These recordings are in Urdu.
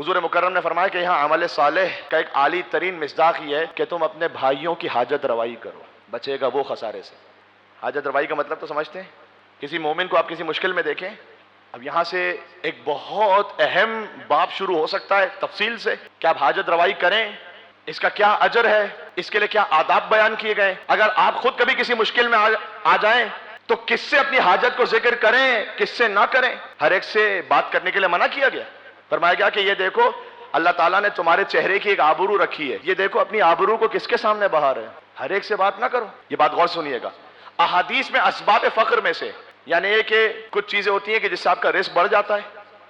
حضور مکرم نے فرمایا کہ یہاں عمل صالح کا ایک عالی ترین مصداق یہ ہے کہ تم اپنے بھائیوں کی حاجت روائی کرو، بچے گا وہ خسارے سے۔ حاجت روائی کا مطلب تو سمجھتے ہیں؟ کسی مومن کو آپ کسی مشکل میں دیکھیں، اب یہاں سے ایک بہت اہم باب شروع ہو سکتا ہے تفصیل سے کہ آپ حاجت روائی کریں، اس کا کیا اجر ہے، اس کے لیے کیا آداب بیان کیے گئے۔ اگر آپ خود کبھی کسی مشکل میں آ جائیں تو کس سے اپنی حاجت کو ذکر کریں، کس سے نہ کریں۔ ہر ایک سے بات کرنے کے لیے منع کیا گیا، فرمایا گیا کہ یہ دیکھو اللہ تعالیٰ نے تمہارے چہرے کی ایک آبرو رکھی ہے، یہ دیکھو اپنی آبرو کو کس کے سامنے بہا رہے ہیں، ہر ایک سے بات نہ کرو۔ یہ بات غور سنیے گا، احادیث میں اسباب فقر میں سے یعنی یہ کہ کچھ چیزیں ہوتی ہیں کہ جس سے آپ کا رزق بڑھ جاتا ہے،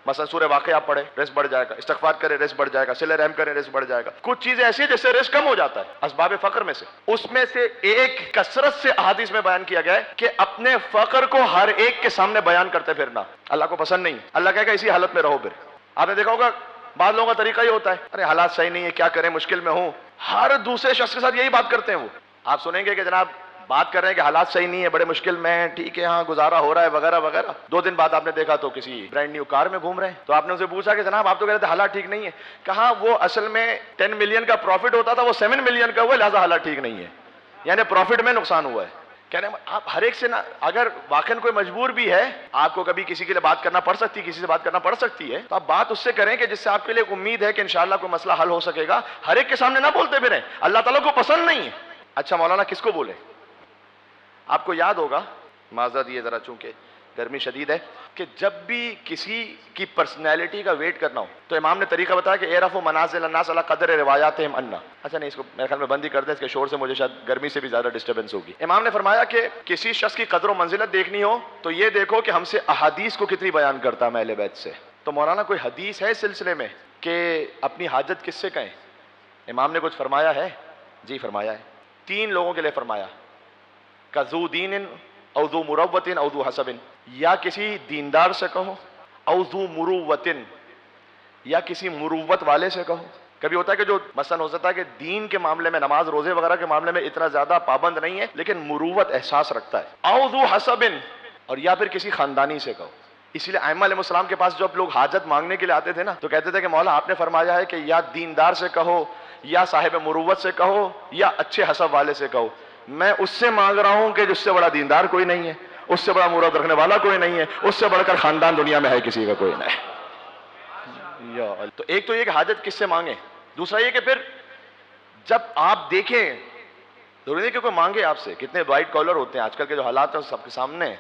مثلا سورہ واقعہ آپ پڑھیں رزق بڑھ جائے گا، استغفار کریں رزق بڑھ جائے گا، صلہ رحم کریں رزق بڑھ جائے گا۔ کچھ چیزیں ایسی ہیں جس سے رزق کم ہو جاتا ہے، اسباب فقر میں سے۔ اس میں سے ایک کثرت سے احادیث میں بیان کیا گیا ہے کہ اپنے فقر کو ہر ایک کے سامنے بیان کرتے پھرنا اللہ کو پسند نہیں۔ اللہ کہے گا اسی حالت میں رہو۔ پھر آپ نے دیکھا ہوگا بعض لوگوں کا طریقہ یہ ہوتا ہے، ارے حالات صحیح نہیں ہے، کیا کریں، مشکل میں ہوں، ہر دوسرے شخص کے ساتھ یہی بات کرتے ہیں۔ وہ آپ سنیں گے کہ جناب بات کر رہے ہیں کہ حالات صحیح نہیں ہے، بڑے مشکل میں ہیں، ٹھیک ہے ہاں گزارا ہو رہا ہے وغیرہ وغیرہ۔ 2 دن بعد آپ نے دیکھا تو کسی برانڈ نیو کار میں گھوم رہے ہیں، تو آپ نے ان سے پوچھا کہ جناب آپ تو کہہ رہے تھے حالات ٹھیک نہیں ہے، کہا وہ اصل میں 10 ملین کا پروفٹ ہوتا تھا، وہ 7 ملین کا ہوا، لہٰذا حالات ٹھیک نہیں ہے، یعنی پروفٹ میں نقصان ہوا ہے۔ کہہ رہے ہیں آپ ہر ایک سے نہ، اگر واقعاً کوئی مجبور بھی ہے، آپ کو کبھی کسی کے لیے بات کرنا پڑ سکتی ہے، کسی سے بات کرنا پڑ سکتی ہے، تو آپ بات اس سے کریں کہ جس سے آپ کے لیے ایک امید ہے کہ انشاءاللہ کوئی مسئلہ حل ہو سکے گا۔ ہر ایک کے سامنے نہ بولتے پھریں، اللہ تعالیٰ کو پسند نہیں ہے۔ اچھا مولانا کس کو بولے؟ آپ کو یاد ہوگا، معذرت یہ ذرا چونکہ گرمی شدید ہے، کہ جب بھی کسی کی پرسنالٹی کا ویٹ کرنا ہو تو امام نے طریقہ بتایا کہ اعرفوا منازل الناس علی قدر روایاتہم عنا۔ اچھا نہیں، اس کو میرے خیال میں بند ہی کر دیں، اس کے شور سے مجھے شاید گرمی سے بھی زیادہ ڈسٹربنس ہوگی۔ امام نے فرمایا کہ کسی شخص کی قدر و منزلت دیکھنی ہو تو یہ دیکھو کہ ہم سے احادیث کو کتنی بیان کرتا ہے اہل بیت سے۔ تو مولانا کوئی حدیث ہے اس سلسلے میں کہ اپنی حاجت کس سے کہیں؟ امام نے کچھ فرمایا ہے؟ جی فرمایا ہے، 3 لوگوں کے لیے فرمایا، کذو دین او ذو مروت او ذو حسب، یا کسی دیندار سے کہو، او ذو مروت، یا کسی مروت والے سے کہو۔ کبھی ہوتا ہے کہ جو مثلا ہو سکتا ہے کہ دین کے معاملے میں، نماز روزے وغیرہ کے معاملے میں اتنا زیادہ پابند نہیں ہے لیکن مروت احساس رکھتا ہے، او ذو حسب، اور یا پھر کسی خاندانی سے کہو۔ اسی لیے ائمہ علیہ السلام کے پاس جب لوگ حاجت مانگنے کے لیے آتے تھے نا تو کہتے تھے کہ مولا آپ نے فرمایا ہے کہ یا دیندار سے کہو، یا صاحب مروت سے کہو، یا اچھے حسب والے سے کہو۔ میں اس سے مانگ رہا ہوں کہ جس سے بڑا دیندار کوئی نہیں ہے، اس سے بڑا مروت رکھنے والا کوئی نہیں ہے، اس سے بڑھ کر خاندان دنیا میں ہے کسی کا کوئی نہیں۔ تو ایک تو یہ کہ حاجت کس سے مانگیں، دوسرا یہ کہ پھر جب آپ دیکھیں، ضروری نہیں کہ کوئی مانگے آپ سے، کتنے وائٹ کالر ہوتے ہیں آج کل کے جو حالات ہیں سب کے سامنے ہیں،